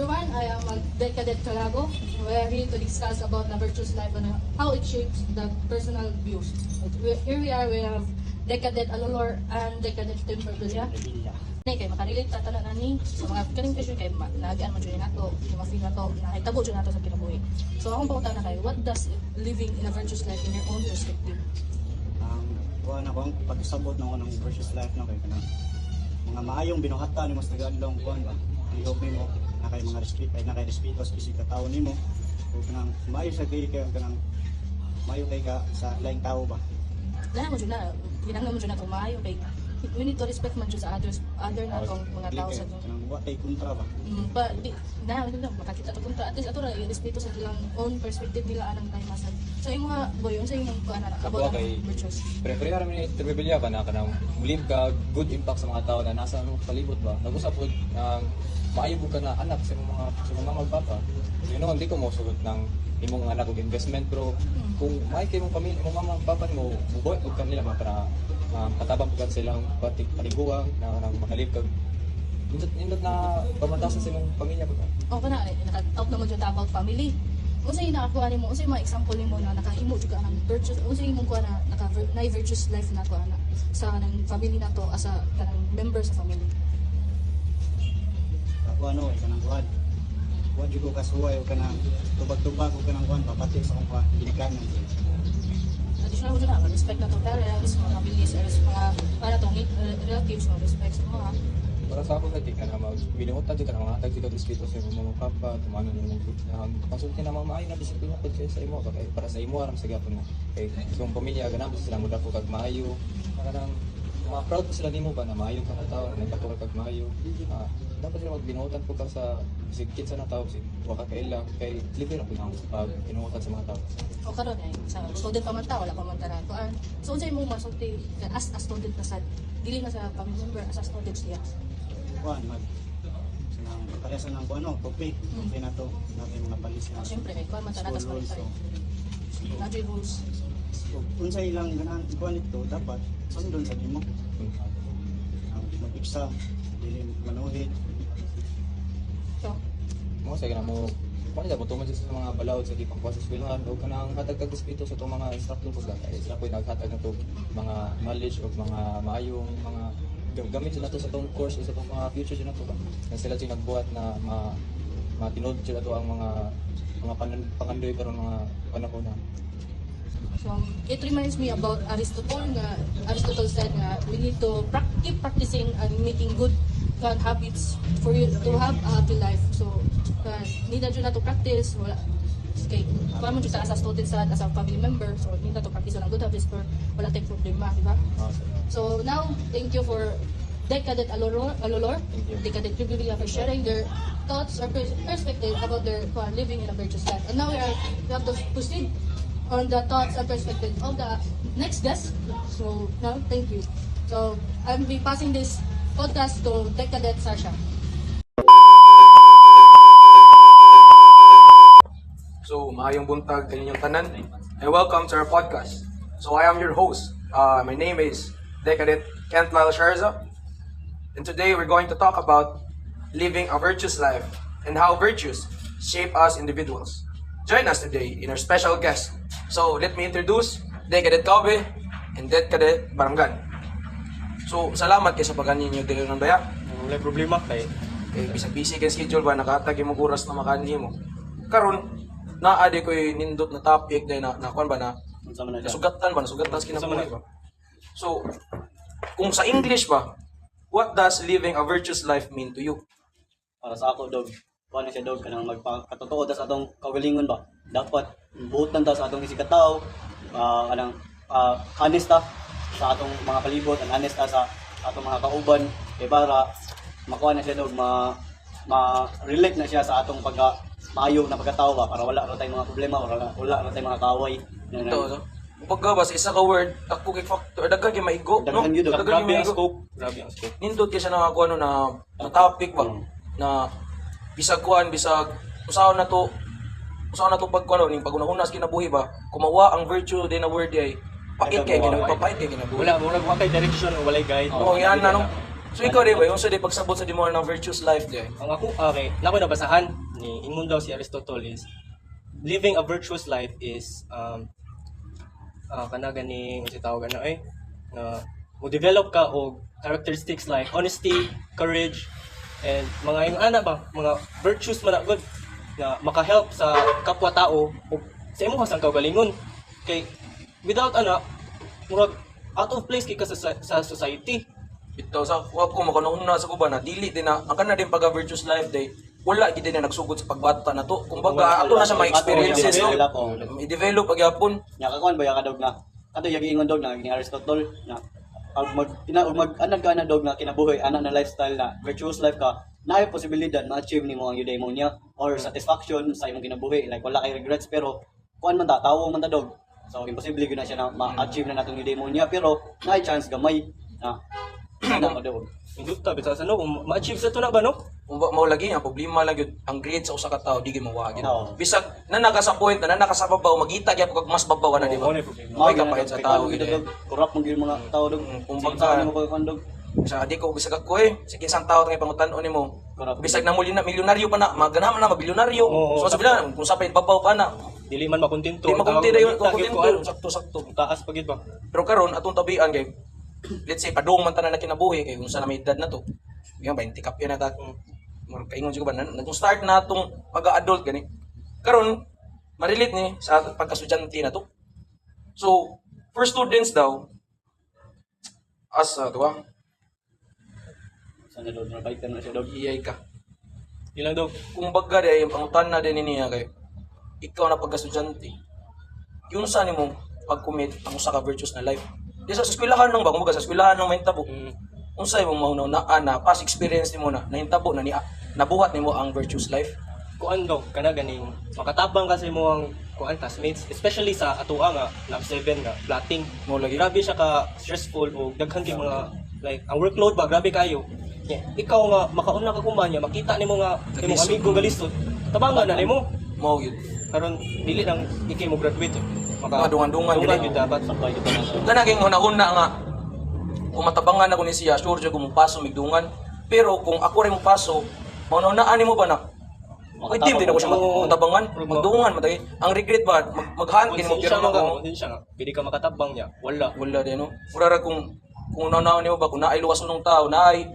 everyone. I am Cadet Calago. We are here to discuss about the virtuous life and how it shapes the personal views. Here we are, we have Cadet Alolor and Cadet Timber Villa. Nay kay makarelate ta tanan ani sa mga kaning question kay naagaan man jud nato, ma-feel nato, nahitabo jud nato sa kinabuhi. So akong pangutan na kay, what does living in a virtuous life in your own perspective? Kuha na kong pag-sabot na ko ng virtuous life na kay kanang mga maayong binuhatan ni mas tagadlong kuan ba. Ihop nimo na kay mga respeto ay na kay respeto sa bisig ka tawo nimo. Ug kanang maayo sa kay kanang maayo kay ka sa laing tawo ba. Dahil mo jud na, ginangnan mo jud na maayo kay we need to respect man jud sa other na tong mga tao sa tong. Kanang wa tay kontra ba. But na makakita to kontra at least ato ra respeto sa ilang own perspective nila anang time masad. So yung mga boy, unsa yung kuan na about ang virtues? Pre-pre kami ni Tribilya ka na kanang believe ka good impact sa mga tao na nasa palibot ba. Nag-usap pod maayo ka na anak sa mga magpapa. So, hindi ko mo sugot ng imong anak og investment pero kung may kay mong pamilya imong mama papa mo bubuhat og kanila ba para katabang pagkat silang paliguan na makalib kag nindot na pamatasan sa imong pamilya ba. O kana naka-talk naman jud about family. Unsa yung nakakuha nimo? Unsa yung mga example nimo na nakahimo jud ka ang virtuous? Unsa yung kuha na na virtuous life na kuha na sa kanang family nato as a kanang member sa family? Ako ano ay kanang kuan. Kuan jud ko kasuway o kanang tubag-tubag o kanang kuan papati sa akong ginikanan. Additional jud na respect na to parents, mga families, mga para tong relatives, respect sa mga. Para sa ako di ka na magbinuotan di ka na mga hatag di ka respeto sa imong mga papa, tumano ni mong pasulti na maayo na disiplina pud kay sa imo kay para sa imo aram sa gapon na kay kung pamilya ganang sila mo dako kag maayo kanang mga proud pa sila nimo ba na maayo ka na tao nagkatulog kag maayo dapat sila magbinuotan pud ka sa sigkit sa na tao si wa ka kaila kay libre ra pud ang pag binuotan sa mga tao. O karon ay sa student pa man ta wala pa man tanan kuan. So unsay imong masulti as a student na sad dili na sa family member as a student siya. Kuan mag sinang paresa nang kuano topic na to natin mga balis na. Siyempre may kuan man tanan sa school tayo. Natural rules. Unsay ilang ganan kuan ito dapat sundon sa nimo. Mag-exam dili manuhid. So Mo sa kana mo Kaya mo tuman sa mga balawod sa tipang sa eskwelahan o kanang hatag kag respeto sa itong mga instructor po kay sila po naghatag na to mga knowledge o mga maayong mga gamit sila to sa itong course o sa itong mga future sila to ba na sila yung nagbuhat na matinod sila to ang mga pangandoy karon mga panahon na. So, it reminds me about Aristotle na Aristotle said na we need to keep practicing and making good habits for you to have a happy life. So, need na dyan na to practice. Wala. Okay, kung mo dyan as a student sa as a family member, so need na to practice ng good habits for wala tayong problema, di ba? So, now, thank you for Cadet Alolor, Cadet Tribilya for sharing their thoughts or perspective about their living in a virtuous life. And now we have to proceed on the thoughts and perspective of the next guest. So now, thank you. So I'll be passing this podcast to Cadet Sasha. So, maayong buntag kaninyong tanan and welcome to our podcast. So, I am your host. My name is Cadet Kent Lyle Sharza. And today we're going to talk about living a virtuous life and how virtues shape us individuals. Join us today in our special guest. So, let me introduce Cadet Kaube and Cadet Baranggan. So, salamat kayo sa pagkanin niyo dito ng daya. Wala problema kay Bisag-busy kay schedule ba, nakatag yung oras na makanin mo. Karon naade ko yung nindot na topic na kuan ba na nasugatan sa kinabuhi ba. So, kung sa English ba, what does living a virtuous life mean to you? Para sa ako dog, kuan siya dog kanang magpakatotoo ta sa atong kagalingon ba. Dapat buotan ta sa atong isig katawo, kanang honest ta sa atong mga palibot, and honest ta sa atong mga kauban kay para makuha na siya dog ma-relate na siya sa atong maayo na pagkatao ba para wala ra tayong mga problema, wala ra tayong mga kaaway. Ito, pagka ba sa isa ka word, ako kay factor, daghan kay maigo, no? Daghan Grabe ang scope. Nindot kay siya na kuno na topic ba na bisag usaw na to pagkuno ning pag-una-una sa kinabuhi ba, kumawa ang virtue din na word ay pait kay kinabuhi. Wala kay direction o walay guide. Oo, yan na no. So ikaw di ba, yung sa di pagsabot sa di mo ng virtuous life di? Ang ako, okay, na ako nabasahan ni ingon daw si Aristotle is living a virtuous life is kana gani si tawag na mo develop ka og characteristics like honesty, courage, and mga yung ba, mga virtues man na good na maka-help sa kapwa-tao o sa imo hasang kaugalingon. Kay without murag out of place kay ka sa society. Ito sa ko makanong na sa kuba na dili din na ang kana din pag virtuous life day wala gid din na nagsugod sa pagbata na to. Kumbaga ato na sa mga experiences no. I-develop pagyapon. Nya kakuan ba ya kadog na ato yagi ingon dog na ni Aristotle na mag-anad ka na dog na kinabuhi ana na lifestyle na virtuous life ka naay posibilidad ma-achieve nimo ang eudaimonia or satisfaction sa imong kinabuhi like wala kay regrets pero kuan man ta tawo man ta dog so imposible gyud na siya na ma-achieve na natong eudaimonia pero naay chance gamay na ana ka dog Induta bitaw sa kung ma-achieve sa to na ba no? Kung mao lagi ang problema lang yun ang grade sa usa ka tawo di gyud mawagin. Oo. Bisag na naka sa point na naka sa babaw magita gyud kag mas babaw na di ba? May kapahit sa tao gid. corrupt mo gyud mga tao dog Kumbaga mo ko kandog sa di ko bisag ako sige isang tawo ngay pangutan-on nimo. Corrupt. Bisag na muli na milyonaryo pa na maganaman na mabilionaryo. Oo, So sabi na kung sa babaw pa na Dili man makontento. di makuntira yung kontento sakto-sakto. Taas pa gid ba? Pero karon atong tabian kay let's say padung man tanan na kinabuhi kay kung sa na may edad na to. Yung 20 kap yan na ta. Kaingon siguro ba nung start na atong pag-adult gani. Karon ma-relate ni sa pagka-estudyante na to. So, for students daw as diba? sana dog na bike na siya dog Iyay ka. Ilang daw. Kung baga day ang pangutan na din niya kay ikaw na pagka-estudyante. Yun sa nimo pag-commit ang usa ka virtuous na life. Di sa eskwelahan lang ba kumbaga sa eskwelahan lang mahitabo. Unsay mo mauna na past experience nimo na nahitabo na ni nabuhat nimo ang virtuous life. Kuan daw kana ganing makatabang kasi mo ang kuan classmates especially sa atoa nga lab 7 nga plotting Mo lagi. grabe siya ka stressful o daghan kay mga like ang workload ba grabe kayo. Ikaw nga makauna ka kumanya makita nimo nga imong Naglisod. amigo galisod tabangan na nimo Mao gyud. karon dili nang ikay mo graduate Madungan-dungan dungan gid. gyud dapat sabay kita na Kana ging una-una nga kung matabangan ako ni siya, sure jud ko mo paso migdungan. Pero kung ako rin mo paso, maunaan nimo ba na? Pwede din ako siya matabangan, magdungan matay. Ang regret ba maghaan kini mo konsensya pero nga mo konsensya nga pili ka makatabang niya wala wala din no. Mura ra kung naunaon nimo ba kung naay luwas unong tao, naay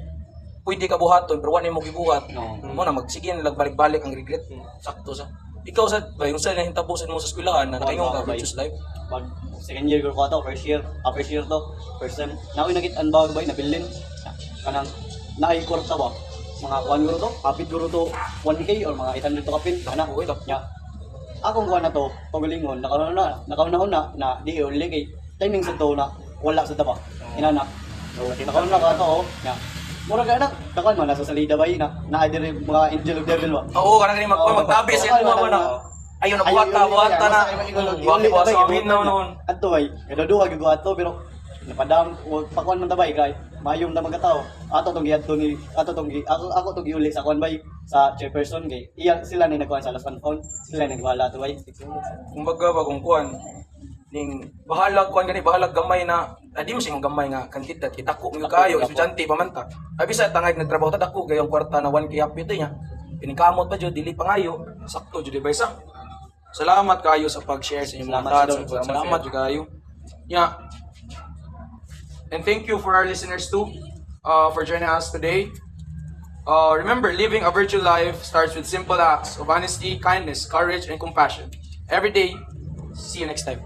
pwede ka buhaton pero wala nimo gibuhat. Mo na magsige na balik-balik ang regret. Sakto sa. Ikaw sa ba yung sa nahitabo sa mo sa eskwelahan na nakaingon ka virtuous life. pag second year ko to first year to first time na nagit unbawag ba nabilin kanang naay kwarta ba mga 1 euro to kapit euro to 1k or mga 800 to kapin ana Oo, ito. nya akong kuha na to pagalingon nakauna na di only kay timing sa to na wala sa taba inana nakauna ka to nya mura ka na kakan man nasa salida ba na dire mga angel of devil ba Oo, kanang ni magtabi sa mo ba na. Ayun na buhat na. Buhat sa amin na noon. Ato ay, kaduduha gyud ato pero napadam pakuan man tabay kay mayong ta mga tao. Ato tong giadto ni ako tong giuli sa kuan bay sa chairperson kay iya sila ni nagkuan sa last one phone. Sila ni wala to bay. Kumbaga ba kung kuan ning bahala kuan gani bahala gamay na di mo sing gamay nga kantidad kitako nga kayo estudyante pa man ta. Abi sa tangay nagtrabaho ta dako gayong kwarta na 1k apito niya. Pinikamot pa jud dili pangayo. Sakto jud ba isa. Salamat kayo sa pag-share sa inyong mga thoughts. Salamat jud kayo. Yeah. And thank you for our listeners too for joining us today. Remember, living a virtual life starts with simple acts of honesty, kindness, courage, and compassion. Every day. See you next time.